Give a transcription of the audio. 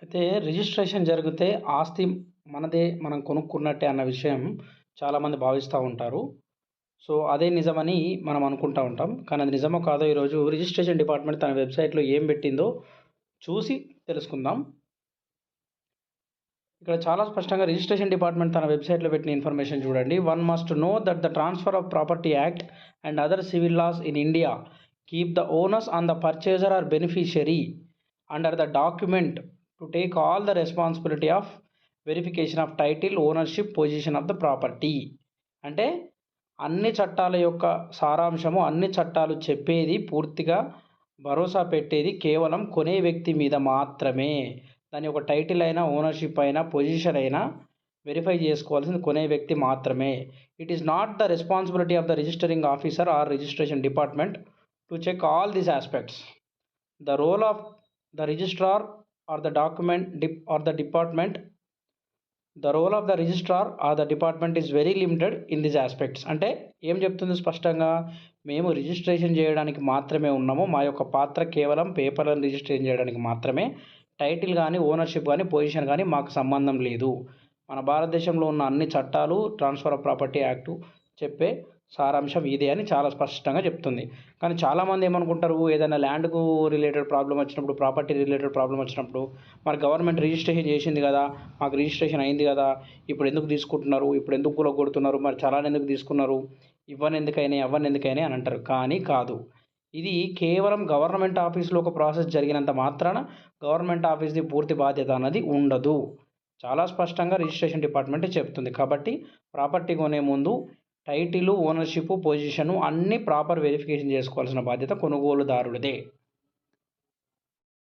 అయితే రిజిస్ట్రేషన్ జరిగితే ఆస్తి మనదే, మనం కొనుక్కున్నట్టే అన్న విషయం చాలామంది భావిస్తా ఉంటారు. సో, అదే నిజమని మనం అనుకుంటా ఉంటాం. కానీ అది నిజమో కాదో ఈరోజు రిజిస్ట్రేషన్ డిపార్ట్‌మెంట్ తన వెబ్‌సైట్‌లో ఏం పెట్టిందో చూసి తెలుసుకుందాం. ఇక్కడ చాలా స్పష్టంగా రిజిస్ట్రేషన్ డిపార్ట్‌మెంట్ తన వెబ్‌సైట్‌లో పెట్టిన ఇన్ఫర్మేషన్ చూడండి. One must know that the transfer of property act and other civil laws in India keep the owners on the purchaser or beneficiary under the document to take all the responsibility of verification of title, ownership, position of the property. అంటే అన్ని చట్టాల యొక్క సారాంశము, అన్ని చట్టాలు చెప్పేది పూర్తిగా భరోసా పెట్టేది కేవలం కొనే వ్యక్తి మీద మాత్రమే. దాని యొక్క టైటిల్ అయినా, ఓనర్‌షిప్ అయినా, పొజిషన్ అయినా వెరిఫై చేసుకోవాల్సింది కొనే వ్యక్తి మాత్రమే. It is not the responsibility of the registering officer or registration department to check all these aspects. The role of the registrar or the document or the department the role of the registrar or the department is very limited in these aspects. అంటే ఏం చెప్తుంది స్పష్టంగా, మేము registration చేయడానికి మాత్రమే ఉన్నాము. మా యొక్క పాత్ర కేవలం పేపర్లను రిజిస్ట్రేషన్ చేయడానికి మాత్రమే. టైటిల్ కానీ, ఓనర్షిప్ కానీ, పొజిషన్ కానీ మాకు సంబంధం లేదు. మన భారతదేశంలో ఉన్న అన్ని చట్టాలు, ట్రాన్స్ఫర్ ఆఫ్ ప్రాపర్టీ యాక్టు చెప్పే సారాంశం ఇదే అని చాలా స్పష్టంగా చెప్తుంది. కానీ చాలామంది ఏమనుకుంటారు, ఏదైనా ల్యాండ్‌కు రిలేటెడ్ ప్రాబ్లమ్ వచ్చినప్పుడు, ప్రాపర్టీ రిలేటెడ్ ప్రాబ్లమ్ వచ్చినప్పుడు, మరి గవర్నమెంట్ రిజిస్ట్రేషన్ చేసింది కదా, మాకు రిజిస్ట్రేషన్ అయింది కదా, ఇప్పుడు ఎందుకు తీసుకుంటున్నారు, ఇప్పుడు ఎందుకు కూలగొడుతున్నారు, మరి చలాన్ ఎందుకు తీసుకున్నారు, ఇవ్వని ఎందుకైనాయి, అవ్వని ఎందుకైనాయి అని అంటారు. కానీ కాదు. ఇది కేవలం గవర్నమెంట్ ఆఫీస్‌లో ఒక ప్రాసెస్ జరిగినంత మాత్రాన గవర్నమెంట్ ఆఫీస్‌ది పూర్తి బాధ్యత అన్నది ఉండదు. చాలా స్పష్టంగా రిజిస్ట్రేషన్ డిపార్ట్‌మెంటే చెప్తుంది. కాబట్టి ప్రాపర్టీ కొనే ముందు టైటిలు, ఓనర్‌షిప్, పొజిషను అన్నీ ప్రాపర్ వెరిఫికేషన్ చేసుకోవాల్సిన బాధ్యత కొనుగోలుదారుడిదే.